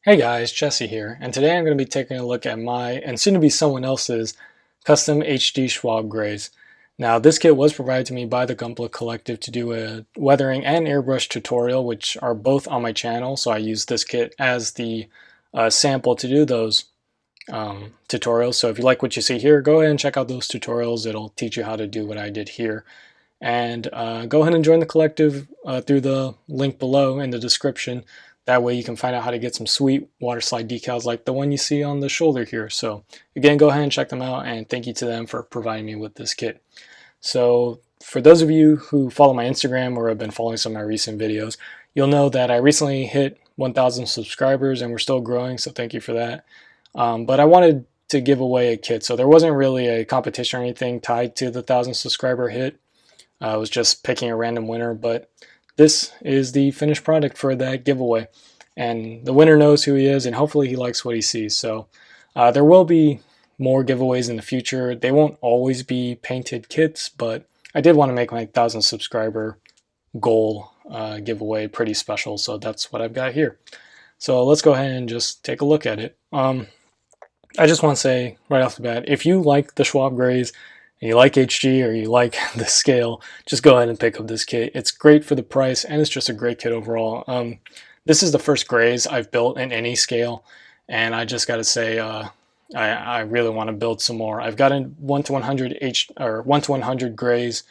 Hey guys, Jesse here, and today I'm going to be taking a look at my, and soon to be someone else's, custom HD Schwalbe Graze. Now this kit was provided to me by the Gunpla Collective to do a weathering and airbrush tutorial, which are both on my channel, so I used this kit as the sample to do those tutorials. So if you like what you see here, go ahead and check out those tutorials. It'll teach you how to do what I did here. And go ahead and join the collective through the link below in the description. That way you can find out how to get some sweet water slide decals like the one you see on the shoulder here. So again, go ahead and check them out, and thank you to them for providing me with this kit. So for those of you who follow my Instagram or have been following some of my recent videos, you'll know that I recently hit 1,000 subscribers and we're still growing, so thank you for that. But I wanted to give away a kit, so there wasn't really a competition or anything tied to the 1,000 subscriber hit. I was just picking a random winner, but this is the finished product for that giveaway, and the winner knows who he is, and hopefully he likes what he sees. So there will be more giveaways in the future. They won't always be painted kits, but I did want to make my 1,000 subscriber goal giveaway pretty special, so that's what I've got here. So let's go ahead and just take a look at it. I just want to say right off the bat, if you like the Schwalbe Graze, and you like HG or you like the scale, just go ahead and pick up this kit. It's great for the price, and it's just a great kit overall. This is the first Graze I've built in any scale, and I just got to say, I really want to build some more. I've got a 1 to 100 1 to 100 Graze,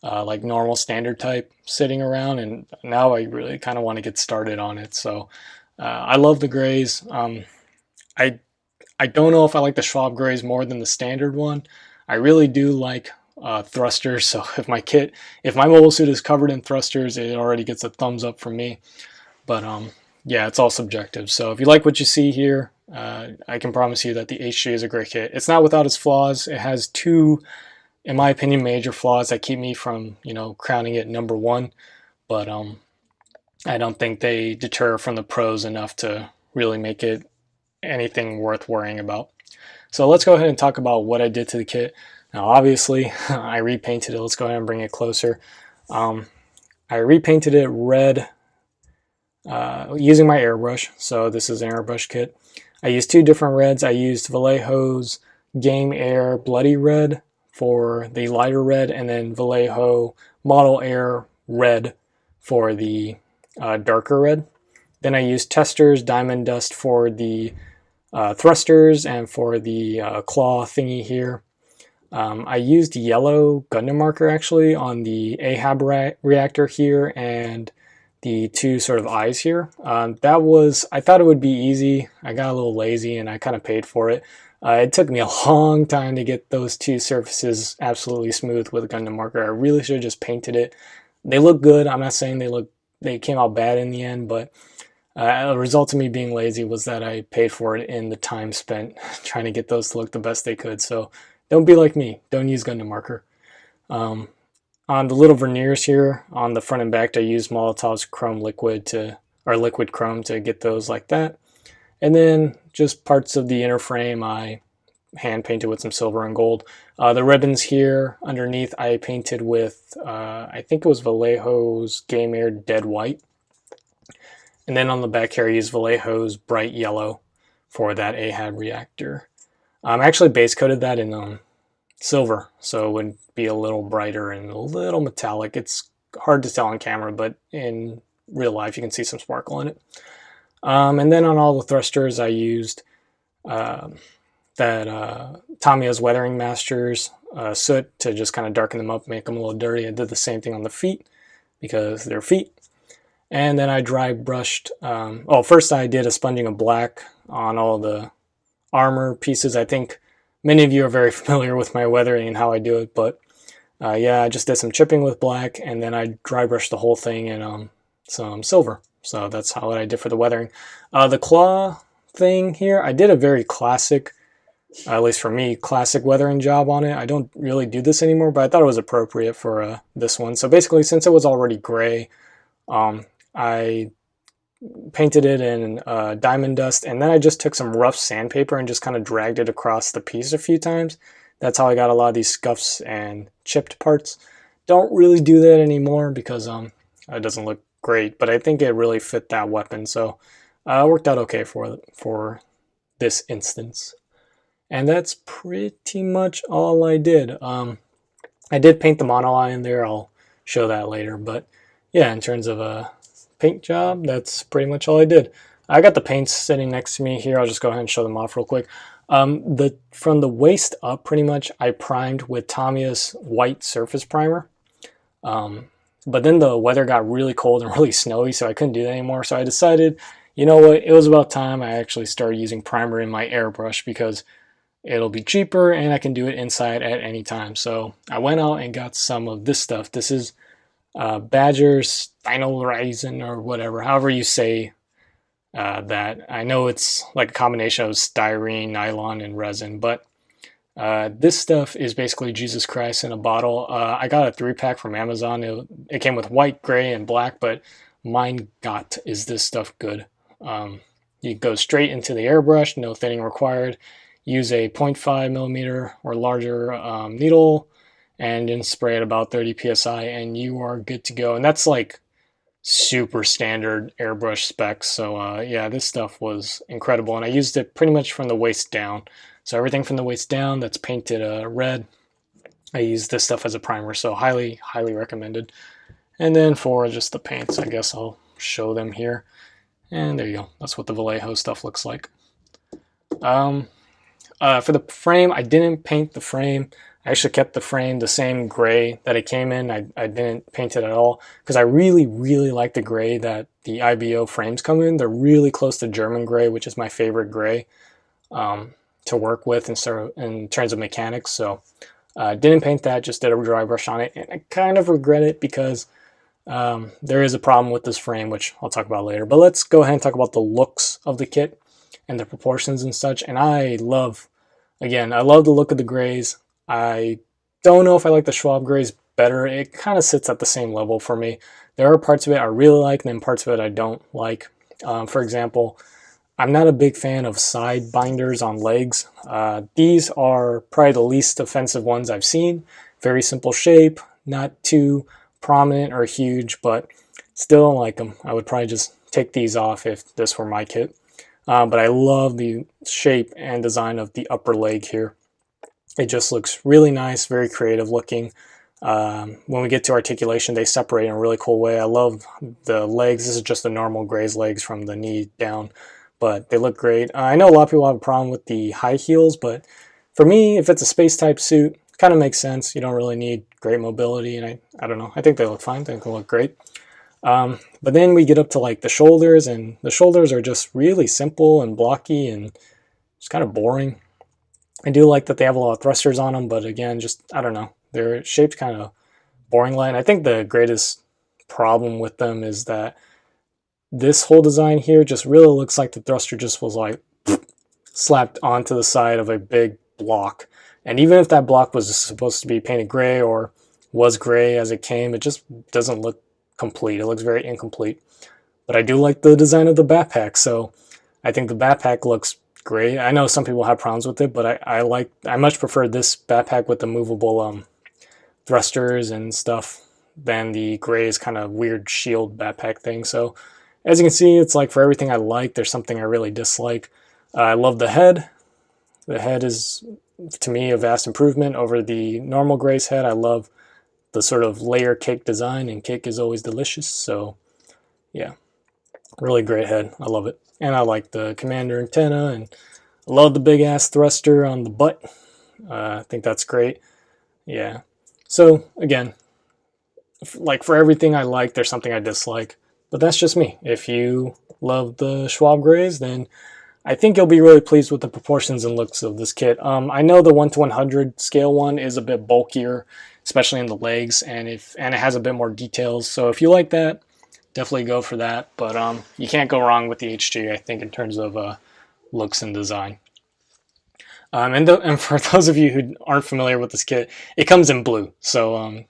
like normal standard type, sitting around, and now I really kind of want to get started on it. So I love the Graze. I don't know if I like the Schwalbe Graze more than the standard one. I really do like thrusters, so if my mobile suit is covered in thrusters, it already gets a thumbs up from me. But yeah, it's all subjective. So if you like what you see here, I can promise you that the HG is a great kit. It's not without its flaws. It has two, in my opinion, major flaws that keep me from, crowning it #1. But I don't think they deter from the pros enough to really make it anything worth worrying about. So let's go ahead and talk about what I did to the kit. Now obviously I repainted it. Let's go ahead and bring it closer. I repainted it red using my airbrush. So this is an airbrush kit. I used two different reds. I used Vallejo's Game Air Bloody Red for the lighter red, and then Vallejo Model Air Red for the darker red. Then I used Tester's Diamond Dust for the thrusters and for the claw thingy here. I used yellow Gundam marker actually on the Ahab reactor here and the two sort of eyes here. I thought it would be easy. I got a little lazy and I kind of paid for it. It took me a long time to get those two surfaces absolutely smooth with a Gundam marker. I really should have just painted it. They look good. I'm not saying they came out bad in the end, but a result of me being lazy was that I paid for it in the time spent trying to get those to look the best they could. So don't be like me. Don't use Gundam marker. On the little veneers here on the front and back, I used Molotov's chrome liquid liquid chrome to get those like that. And then just parts of the inner frame I hand painted with some silver and gold. The ribbons here underneath I painted with I think it was Vallejo's Game Air Dead White. And then on the back here I used Vallejo's Bright Yellow for that Ahab reactor. I actually base coated that in silver, so it would be a little brighter and a little metallic. It's hard to tell on camera, but in real life you can see some sparkle in it. And then on all the thrusters I used Tamiya's Weathering Masters soot to just kind of darken them up, make them a little dirty. I did the same thing on the feet because they're feet. And then I dry brushed, first I did a sponging of black on all the armor pieces. I think many of you are very familiar with my weathering and how I do it, but yeah, I just did some chipping with black, and then I dry brushed the whole thing in some silver. So that's how I did for the weathering. The claw thing here, I did a very classic, at least for me, classic weathering job on it. I don't really do this anymore, but I thought it was appropriate for this one. So basically, since it was already gray, I painted it in diamond dust, and then I just took some rough sandpaper and just kind of dragged it across the piece a few times. That's how I got a lot of these scuffs and chipped parts. Don't really do that anymore because it doesn't look great, but I think it really fit that weapon. So Worked out okay for this instance. And that's pretty much all I did. I did paint the monoline in there. I'll show that later. But yeah, in terms of a paint job, that's pretty much all I did. I got the paints sitting next to me here. I'll just go ahead and show them off real quick. From the waist up, pretty much, I primed with Tamiya's white surface primer. But then the weather got really cold and really snowy, so I couldn't do that anymore. So I decided, you know what, it was about time I actually started using primer in my airbrush because it'll be cheaper and I can do it inside at any time. So I went out and got some of this stuff. This is Badger's Resin or whatever, however you say that. I know it's like a combination of styrene, nylon, and resin, but this stuff is basically Jesus Christ in a bottle. I got a 3-pack from Amazon. It came with white, gray, and black, but mine got is this stuff good. You go straight into the airbrush, no thinning required. Use a 0.5 millimeter or larger needle and then spray at about 30 psi and you are good to go. And that's like super standard airbrush specs. So yeah, this stuff was incredible. And I used it pretty much from the waist down. So everything from the waist down that's painted red, I used this stuff as a primer. So highly, highly recommended. And then for just the paints, I guess I'll show them here. And there you go. That's what the Vallejo stuff looks like. For the frame, I didn't paint the frame. I actually kept the frame the same gray that it came in. I didn't paint it at all because I really, really like the gray that the IBO frames come in. They're really close to German gray, which is my favorite gray to work with in terms of mechanics. So didn't paint that, just did a dry brush on it. And I kind of regret it because there is a problem with this frame, which I'll talk about later. But let's go ahead and talk about the looks of the kit and the proportions and such. And I love the look of the Graze. I don't know if I like the Schwalbe Graze better. It kind of sits at the same level for me. There are parts of it I really like, and then parts of it I don't like. For example, I'm not a big fan of side binders on legs. These are probably the least offensive ones I've seen. Very simple shape, not too prominent or huge, but still don't like them. I would probably just take these off if this were my kit. But I love the shape and design of the upper leg here. It just looks really nice, very creative looking. When we get to articulation, they separate in a really cool way. I love the legs. This is just the normal Graze legs from the knee down, but they look great. I know a lot of people have a problem with the high heels, but for me, if it's a space type suit, it kind of makes sense. You don't really need great mobility, and I don't know. I think they look fine. I think they look great. But then we get up to like the shoulders, and the shoulders are just really simple and blocky and just kind of boring. I do like that they have a lot of thrusters on them, but again, just, I don't know. Their shape's kind of boring line. I think the greatest problem with them is that this whole design here just really looks like the thruster just was like slapped onto the side of a big block. And even if that block was supposed to be painted gray or was gray as it came, it just doesn't look complete. It looks very incomplete. But I do like the design of the backpack, so I think the backpack looks great. I know some people have problems with it, but I much prefer this backpack with the movable thrusters and stuff than the Graze kind of weird shield backpack thing. So as you can see, it's like for everything I like, there's something I really dislike. I love the head. The head is, to me, a vast improvement over the normal Graze head. I love the sort of layer cake design, and cake is always delicious. So yeah, really great head. I love it. And I like the commander antenna, and I love the big ass thruster on the butt. I think that's great. Yeah. So again, like for everything I like, there's something I dislike, but that's just me. If you love the Schwalbe Graze, then I think you'll be really pleased with the proportions and looks of this kit. I know the 1:100 scale one is a bit bulkier, especially in the legs, and it has a bit more details. So if you like that, definitely go for that. But you can't go wrong with the HG, I think, in terms of looks and design. And for those of you who aren't familiar with this kit, it comes in blue. So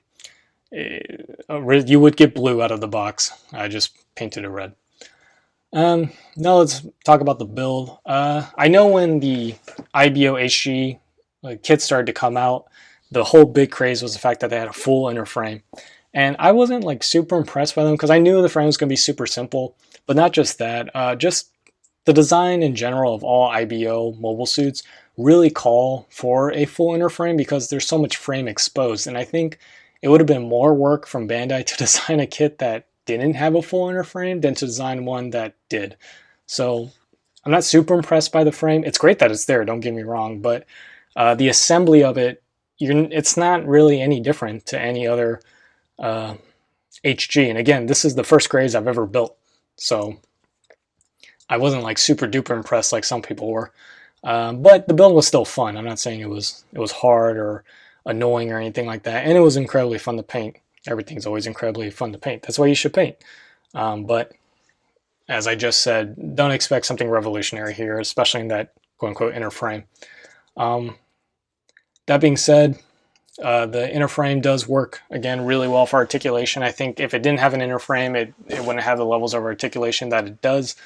you would get blue out of the box. I just painted it red. Now let's talk about the build. I know when the IBO HG kit started to come out, the whole big craze was the fact that they had a full inner frame. And I wasn't like super impressed by them because I knew the frame was going to be super simple. But not just that, just the design in general of all IBO mobile suits really call for a full inner frame because there's so much frame exposed. And I think it would have been more work from Bandai to design a kit that didn't have a full inner frame than to design one that did. So I'm not super impressed by the frame. It's great that it's there, don't get me wrong, but the assembly of it, it's not really any different to any other HG. And again, this is the first Graze I've ever built, so I wasn't like super duper impressed like some people were. But the build was still fun. I'm not saying it was hard or annoying or anything like that, and it was incredibly fun to paint. Everything's always incredibly fun to paint. That's why you should paint. But as I just said, don't expect something revolutionary here, especially in that quote-unquote inner frame. That being said, the inner frame does work, again, really well for articulation. I think if it didn't have an inner frame, it wouldn't have the levels of articulation that it does.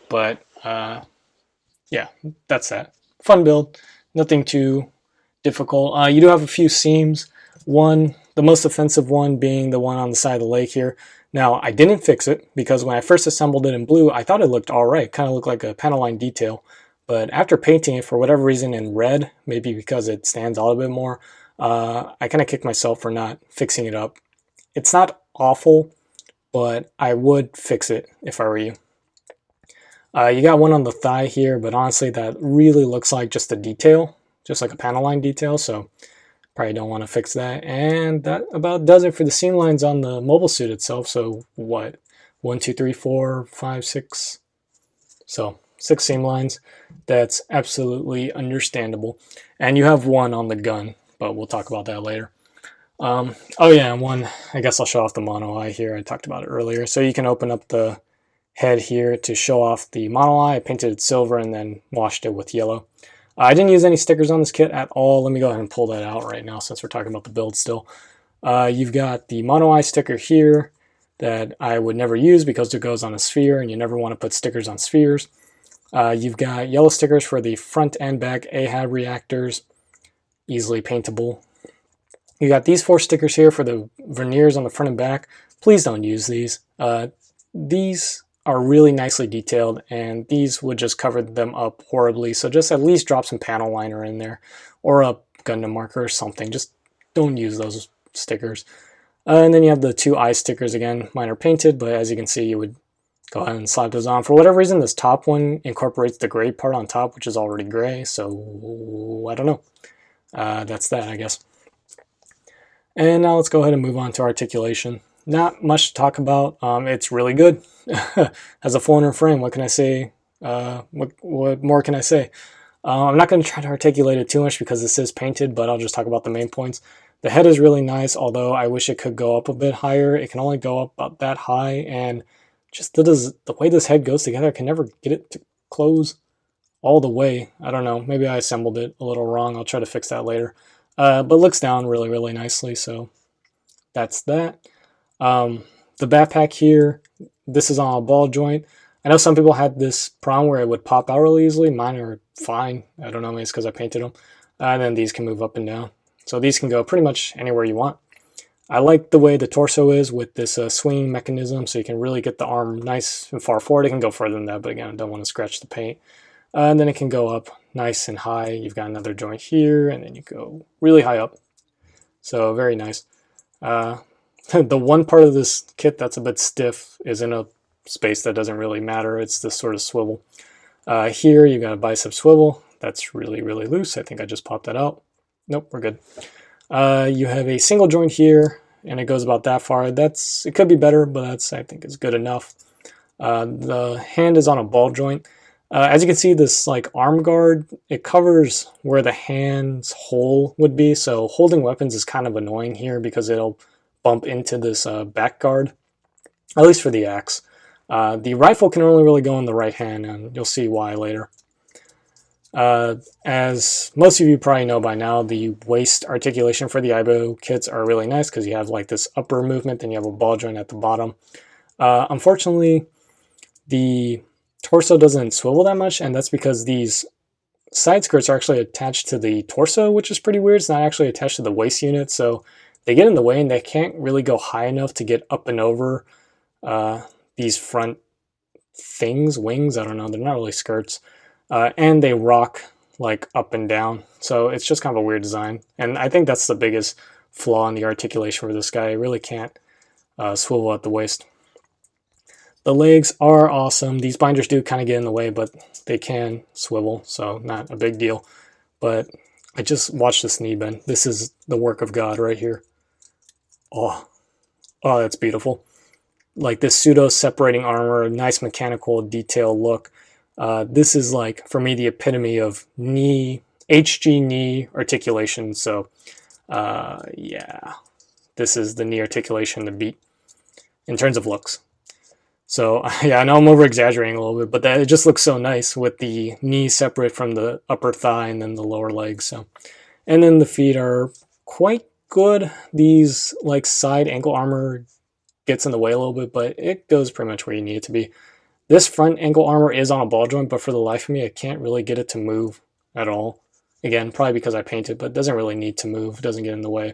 But yeah, that's that. Fun build, nothing too difficult. You do have a few seams. One, the most offensive one being the one on the side of the leg here. Now, I didn't fix it because when I first assembled it in blue, I thought it looked all right. Kind of looked like a panel line detail. But after painting it, for whatever reason, in red, maybe because it stands out a bit more, I kind of kicked myself for not fixing it up. It's not awful, but I would fix it if I were you. You got one on the thigh here, but honestly, that really looks like just a detail, just like a panel line detail, so probably don't want to fix that. And that about does it for the seam lines on the mobile suit itself. So what? 1, 2, 3, 4, 5, 6. So 6 seam lines. That's absolutely understandable. And you have one on the gun, but we'll talk about that later. Oh yeah, and one, I guess I'll show off the mono eye here. I talked about it earlier. So you can open up the head here to show off the mono eye. I painted it silver and then washed it with yellow. I didn't use any stickers on this kit at all. Let me go ahead and pull that out right now since we're talking about the build still. You've got the mono eye sticker here that I would never use because it goes on a sphere and you never want to put stickers on spheres. You've got yellow stickers for the front and back AHAB reactors, easily paintable. You got these 4 stickers here for the verniers on the front and back. Please don't use these. These are really nicely detailed, and these would just cover them up horribly. So just at least drop some panel liner in there or a Gundam marker or something. Just don't use those stickers. And then you have the 2 eye stickers again. Mine are painted, but as you can see, you would go ahead and slap those on. For whatever reason, this top one incorporates the gray part on top, which is already gray. So I don't know. That's that, I guess. And now let's go ahead and move on to articulation. Not much to talk about. It's really good. Has a full inner frame. What can I say? What more can I say? I'm not going to try to articulate it too much because this is painted, but I'll just talk about the main points. The head is really nice, although I wish it could go up a bit higher. It can only go up about that high, and just the way this head goes together, I can never get it to close all the way. I don't know. Maybe I assembled it a little wrong. I'll try to fix that later. But looks down really, really nicely, so that's that. The backpack here, this is on a ball joint. I know some people had this problem where it would pop out really easily. Mine are fine. I don't know, maybe it's because I painted them. And then these can move up and down. So these can go pretty much anywhere you want. I like the way the torso is with this swinging mechanism, so you can really get the arm nice and far forward. It can go further than that, but again, I don't want to scratch the paint. And then it can go up nice and high. You've got another joint here, and then you go really high up. So very nice. The one part of this kit that's a bit stiff is in a space that doesn't really matter. It's this sort of swivel. Here you've got a bicep swivel. That's really, really loose. I think I just popped that out. Nope, we're good. You have a single joint here, and it goes about that far. It could be better, but I think is good enough. The hand is on a ball joint. As you can see, this like arm guard, it covers where the hand's hole would be. So holding weapons is kind of annoying here because it'll bump into this back guard, at least for the axe. The rifle can only really go in the right hand, and you'll see why later. As most of you probably know by now, the waist articulation for the IBO kits are really nice because you have like this upper movement, and you have a ball joint at the bottom. Unfortunately, the torso doesn't swivel that much, and that's because these side skirts are actually attached to the torso, which is pretty weird. It's not actually attached to the waist unit, so they get in the way, and they can't really go high enough to get up and over these front things, wings, I don't know, they're not really skirts, and they rock like up and down, so it's just kind of a weird design, and I think that's the biggest flaw in the articulation for this guy. It really can't swivel at the waist. The legs are awesome. These binders do kind of get in the way, but they can swivel, so not a big deal. But I just watched this knee bend. This is the work of God right here. Oh, oh, that's beautiful. Like this pseudo separating armor, nice mechanical detail look. This is like, for me, the epitome of knee, HG knee articulation. So yeah, this is the knee articulation, the beat in terms of looks. So yeah, I know I'm over exaggerating a little bit, but that it just looks so nice with the knee separate from the upper thigh and then the lower leg. So, and then the feet are quite good. These like side ankle armor gets in the way a little bit, but it goes pretty much where you need it to be. This front ankle armor is on a ball joint, but for the life of me, I can't really get it to move at all. Again, probably because I painted, but it doesn't really need to move. It doesn't get in the way.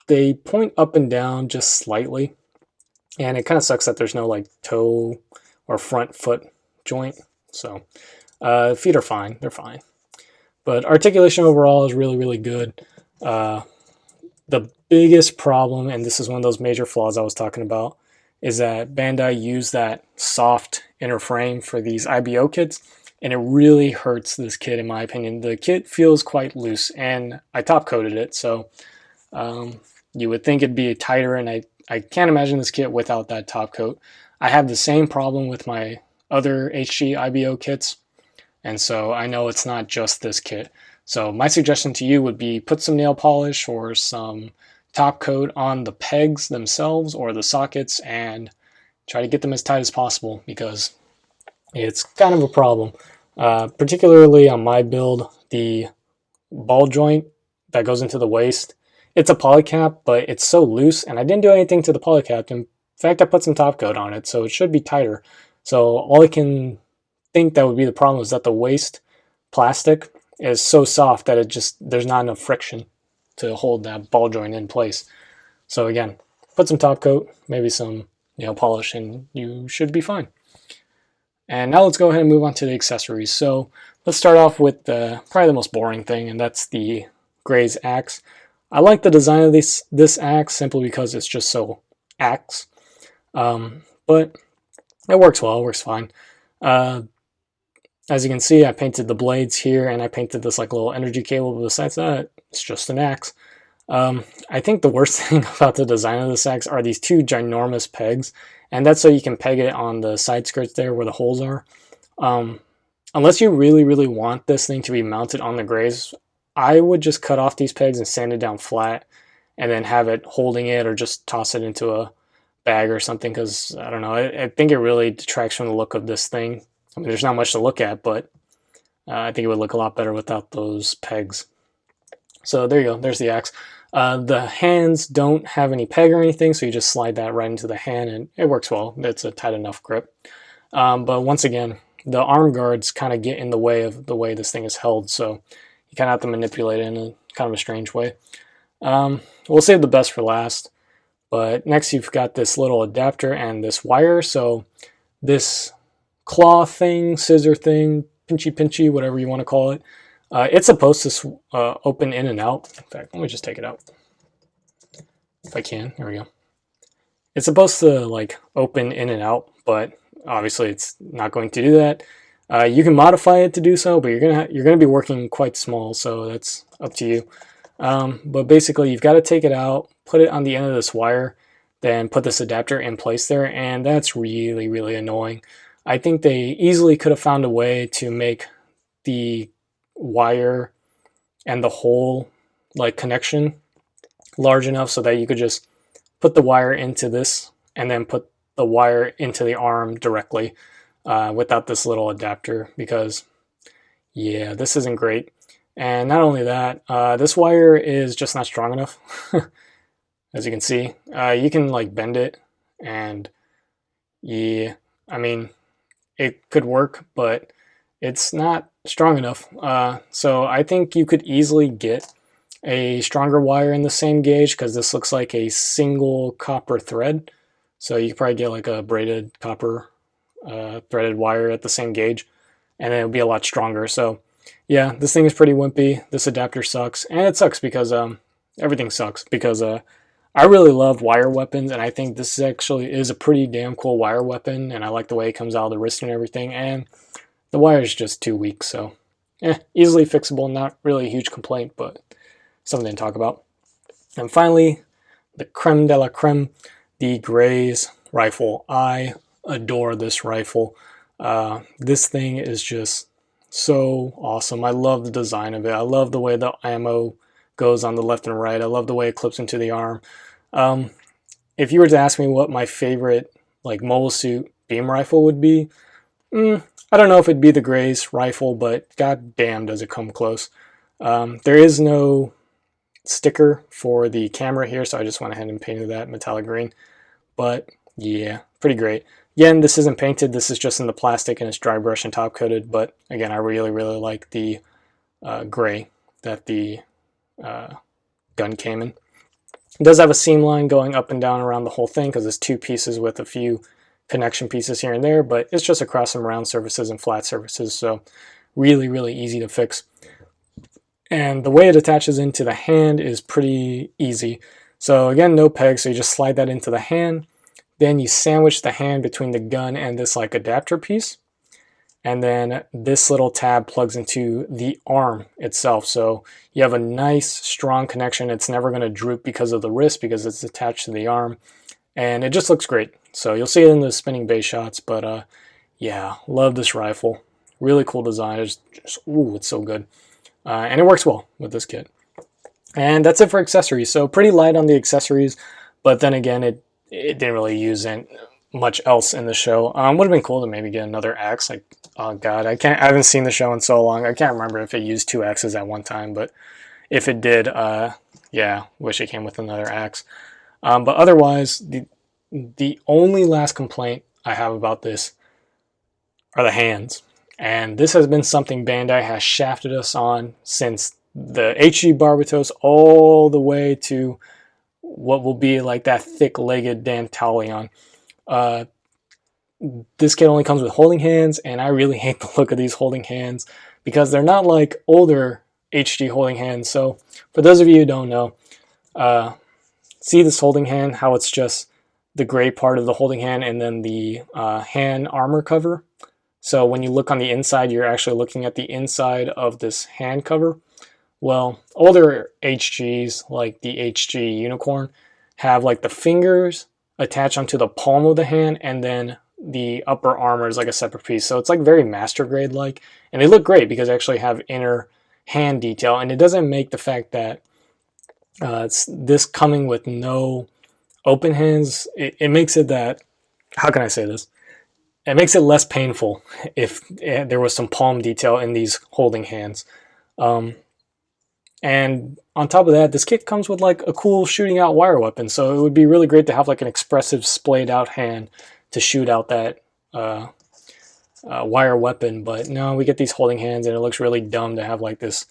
They point up and down just slightly. And it kind of sucks that there's no like toe or front foot joint. So feet are fine. They're fine. But articulation overall is really, really good. The biggest problem, and this is one of those major flaws I was talking about, is that Bandai used that soft inner frame for these IBO kits, and it really hurts this kit in my opinion. The kit feels quite loose, and I top coated it, so you would think it'd be tighter, and I can't imagine this kit without that top coat. I have the same problem with my other HG IBO kits, and so I know it's not just this kit. So my suggestion to you would be put some nail polish or some top coat on the pegs themselves or the sockets and try to get them as tight as possible, because it's kind of a problem. Particularly on my build, the ball joint that goes into the waist, it's a polycap, but it's so loose, and I didn't do anything to the polycap. In fact, I put some top coat on it, so it should be tighter. So all I can think that would be the problem is that the waist plastic is so soft that there's not enough friction to hold that ball joint in place. So again, put some top coat, maybe some nail polish, and you should be fine. And now let's go ahead and move on to the accessories. So let's start off with probably the most boring thing, and that's the Graze axe. I like the design of this axe simply because it's just so axe. But it works well, it works fine. As you can see, I painted the blades here, and I painted this like little energy cable, but besides that, it's just an axe. I think the worst thing about the design of this axe are these two ginormous pegs, and that's so you can peg it on the side skirts there where the holes are. Unless you really, really want this thing to be mounted on the Graze, I would just cut off these pegs and sand it down flat, and then have it holding it, or just toss it into a bag or something, because I don't know, I think it really detracts from the look of this thing. I mean, there's not much to look at, but I think it would look a lot better without those pegs. So there you go, there's the axe. The hands don't have any peg or anything, so you just slide that right into the hand, and it works well. It's a tight enough grip. But once again, the arm guards kind of get in the way of the way this thing is held, so you kind of have to manipulate it in a kind of a strange way. We'll save the best for last. But next you've got this little adapter and this wire. So this claw thing, scissor thing, pinchy, whatever you want to call it, it's supposed to open in and out. In fact, let me just take it out if I can. There we go. It's supposed to like open in and out, but obviously it's not going to do that. You can modify it to do so, but you're gonna be working quite small, so that's up to you. But basically, you've got to take it out, put it on the end of this wire, then put this adapter in place there, and that's really, really annoying. I think they easily could have found a way to make the wire and the hole like connection large enough so that you could just put the wire into this and then put the wire into the arm directly without this little adapter, because yeah, this isn't great. And not only that, this wire is just not strong enough. As you can see, you can like bend it, and yeah, I mean, it could work, but it's not strong enough. So I think you could easily get a stronger wire in the same gauge, because this looks like a single copper thread. So you could probably get like a braided copper threaded wire at the same gauge, and then it'll be a lot stronger. So yeah, this thing is pretty wimpy. This adapter sucks, and it sucks because everything sucks because I really love wire weapons, and I think this actually is a pretty damn cool wire weapon, and I like the way it comes out of the wrist and everything, and the wire is just too weak, so easily fixable, not really a huge complaint, but something to talk about. And finally, the creme de la creme, the Graze rifle. I adore this rifle. This thing is just so awesome. I love the design of it. I love the way the ammo goes on the left and right. I love the way it clips into the arm. If you were to ask me what my favorite like mobile suit beam rifle would be, I don't know if it'd be the Graze rifle, but god damn does it come close. There is no sticker for the camera here, so I just went ahead and painted that metallic green. But yeah, pretty great. Again, this isn't painted, this is just in the plastic and it's dry brush and top coated, but again, I really like the gray that the gun came in. It does have a seam line going up and down around the whole thing because it's two pieces with a few connection pieces here and there, but it's just across some round surfaces and flat surfaces, so really easy to fix. And the way it attaches into the hand is pretty easy. So again, no peg, so you just slide that into the hand, then you sandwich the hand between the gun and this like adapter piece, and then this little tab plugs into the arm itself. So you have a nice strong connection. It's never going to droop because of the wrist because it's attached to the arm, and it just looks great. So you'll see it in the spinning base shots, but yeah, love this rifle. Really cool design. It's just, ooh, it's so good. And it works well with this kit. And that's it for accessories. So pretty light on the accessories, but then again, it didn't really use much else in the show. Would have been cool to maybe get another axe. Like, oh god, I haven't seen the show in so long. I can't remember if it used 2 axes at one time, but if it did, yeah, wish it came with another axe. But otherwise, the only last complaint I have about this are the hands. And this has been something Bandai has shafted us on since the HG Barbatos all the way to what will be like that thick-legged Dantalion. This kit only comes with holding hands, and I really hate the look of these holding hands because they're not like older HG holding hands. So for those of you who don't know, see this holding hand, how it's just the gray part of the holding hand and then the hand armor cover. So when you look on the inside, you're actually looking at the inside of this hand cover. Well, older HGs, like the HG Unicorn, have like the fingers attached onto the palm of the hand, and then the upper armor is like a separate piece. So it's like very master grade like, and they look great because they actually have inner hand detail, and it doesn't make the fact that it's this coming with no open hands, it makes it that, how can I say this? It makes it less painful if there was some palm detail in these holding hands. And on top of that, this kit comes with like a cool shooting out wire weapon, so it would be really great to have like an expressive splayed out hand to shoot out that wire weapon. But no, we get these holding hands and it looks really dumb to have like this,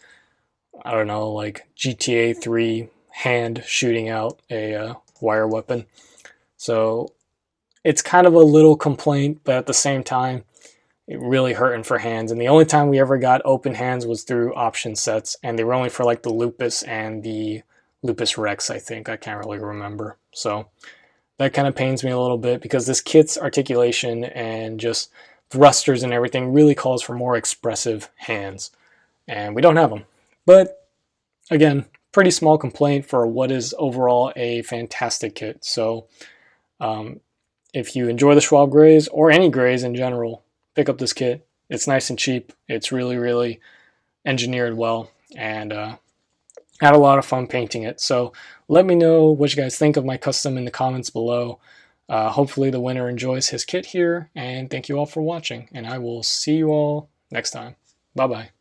I don't know, like GTA 3 hand shooting out a wire weapon. So it's kind of a little complaint, but at the same time, it really hurting for hands. And the only time we ever got open hands was through option sets, and they were only for like the Lupus and the Lupus Rex, I think. I can't really remember. So that kind of pains me a little bit because this kit's articulation and just thrusters and everything really calls for more expressive hands, and we don't have them. But again, pretty small complaint for what is overall a fantastic kit. So if you enjoy the Schwalbe Graze or any Graze in general, pick up this kit. It's nice and cheap. It's really engineered well, and had a lot of fun painting it. So let me know what you guys think of my custom in the comments below. Hopefully the winner enjoys his kit here, and thank you all for watching, and I will see you all next time. Bye bye.